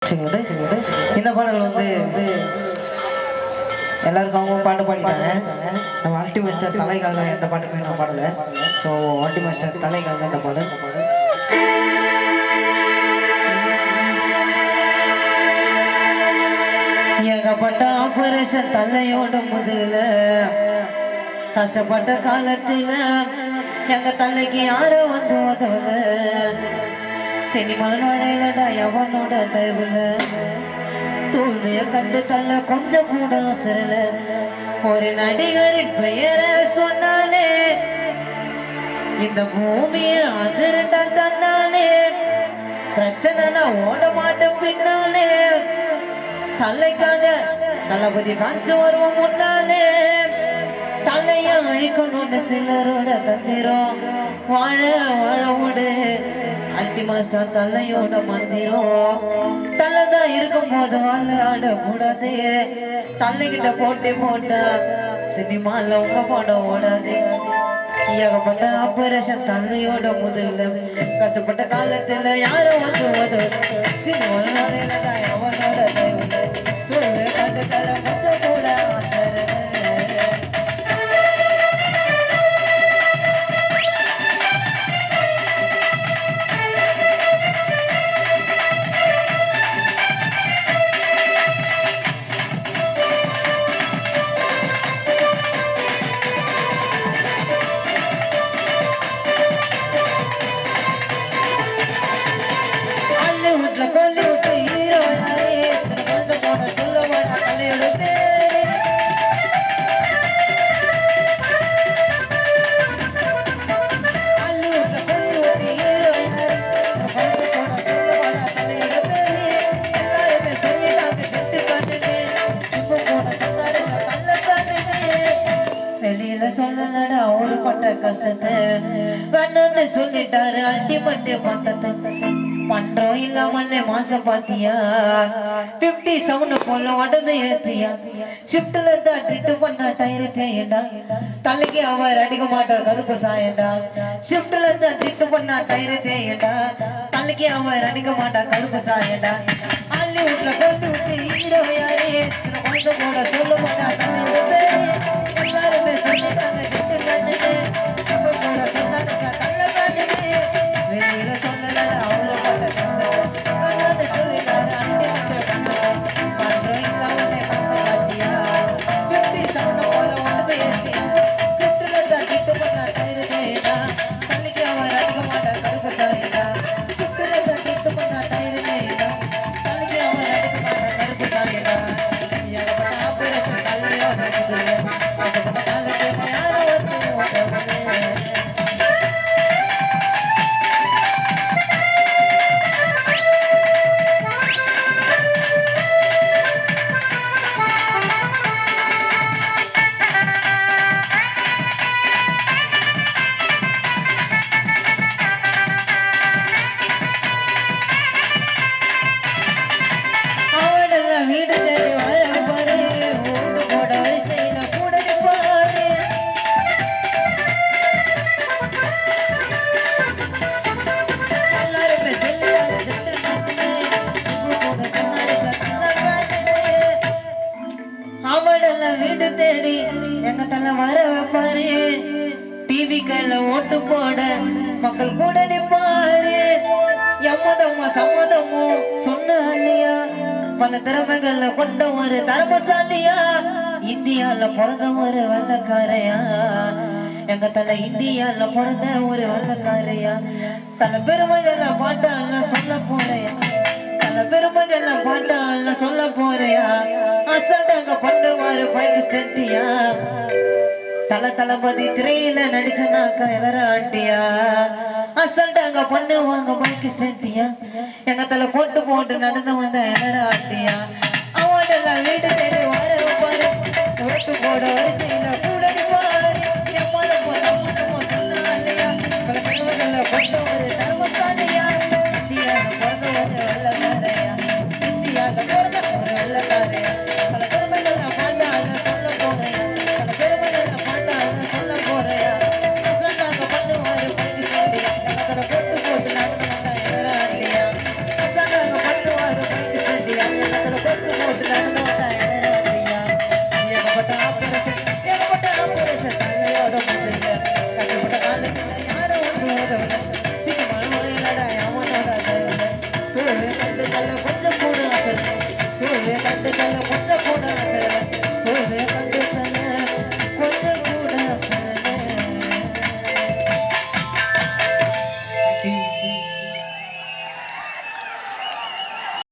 இந்த பாடல் வந்து எல்லாருக்கும் அவங்க பாட்டு பாடிட்டாங்க. நம்ம அல்டி மாஸ்டர் தலைக்காக எந்த பாட்டுக்குமே நான் பாடலை. ஸோ அல்டி மாஸ்டர் தலைக்காக இந்த பாடல். ஏகப்பட்ட ஆபரேஷன் தலையோட முதல கஷ்டப்பட்ட காலத்துல எங்க தலைக்கு யாரும் வந்து உதவல. சினிமாவில் நுழையிலடா எவனோட தயவுல தோல்விய கண்டு தள்ள கொஞ்சம் கூட அசரல. ஒரு நடிகரின் பெயரை சொன்னாலே இந்த பூமிய அதிர்டா தன்னாலே பிரச்சனை நான் ஓட மாட்டேன் பின்னாலே தலைக்காக தளபதி காஞ்சு வருவோம் முன்னாலே தலைய அழிக்கணும்னு சிலரோட தந்திரம் வாழ வாழ விடு அல்டி மாஸ்டர் தலையோட மந்திரம். தலைதான் இருக்கும் போது வாழ ஆட கூடாது. தலைகிட்ட போட்டி போட்டா சினிமால உங்க படம் ஓடாது. ஏகப்பட்ட ஆபரேஷன் தலையோட முதல்ல கஷ்டப்பட்ட காலத்துல யாரும் வந்து உதவு சினிமால அவனோட கண்டு தர கொஞ்சம் கூட வெளியில சொல்லலடா ஒரு பட்ட கஷ்டத்தை வேணும்னு சொல்லிட்டாரு அல்டிமேட் பட்டத்தை பண்றோம் இல்லாமல்ல மாசம் பாத்தியா 57 போல உடம்பு ஏத்தியா ஷிப்ட்ல தான் ட்ரிட்டு பண்ண டயரு தேயண்டா தலைக்கு அவர் அடிக்க மாட்டார் கருப்பு சாயண்டா ஷிப்ட்ல தான் ட்ரிட்டு பண்ண டயரு தேயண்டா தலைக்கு அவர் அடிக்க மாட்டார் கருப்பு சாயண்டா அள்ளி வீட்டுல கொண்டு விட்டு ஹீரோ யாரே குழந்தை கூட சொல்ல மாட்டாங்க எல்லாருமே சொல்லிட்டாங்க சிட்டு கண்ணுன்னு சிம்ப கூட சொன்னாங்க தள்ள கண்ணுன்னு வெளியில சொன்னல அவரு பட்ட கஷ்டத்தை சொல்லிட்டாரு அண்டி பண்றோம் இல்லாமலே கஷ்டம் பாத்தியா 57 போல ஒன்று ஏத்தி சுற்றுல தான் கிட்டு பண்ண டயரு தேடா தள்ளிக்கு அவர் அடிக்க மாட்டார் கருப்பு சாயடா சுற்றுல தான் கிட்டு பண்ண டயரு தேடா தள்ளிக்கு அவர் அடிக்க மாட்டார் கருப்பு சாயடா ஏகப்பட்ட ஆபரேஷன் தலையோட கஷ்டப்பட்ட காலத்துல யாரோ வீடு தேடி வர பாரு ஓட்டு போட வரிசையில கூட நிப்பாரு எல்லாருமே சொல்லிட்டாங்க அவடெல்லாம் வீடு தேடி எங்க தலை வர வைப்பாரு டிவி கையில ஓட்டு போட மக்கள் கூட நிப்பாரு எம்மதமோ சம்மதமோ சொன்ன இல்லையா பல திறமைகள்ல கொண்ட ஒரு தர்மசாலியா இந்தியால பிறந்த ஒரு வெள்ளக்காரையா எங்க தலை இந்தியால பிறந்த ஒரு வெள்ளக்காரையா தல பெருமைகள்ல பாட்டால சொல்ல போறையா தல பெருமைகள்ல பாட்டால சொல்ல போறையா அசண்டாங்க பண்ணுவாரு பைக் ஸ்டெண்டியா தளபதி திரையில நடிச்சனாக்கா எல்லாரும் ஆண்டியா அசண்டாங்க பண்ணுவாங்க பைக் ஸ்டெண்டியா எங்க தலை போட்டு போட்டு நடந்து வந்த எல்லாரும் ஆண்டியா அவடெல்லாம் வீடு தேடி வர பாரு ஓட்டு போட வரிசையில கூட பாரு எம்மதமோ சம்மதமோ சொன்னா இல்லையா பல பெருமைகள்ல கொண்ட ஒரு தர்மசாலியா இந்தியால பிறந்த ஒரு வெள்ளக்காரையா இந்தியால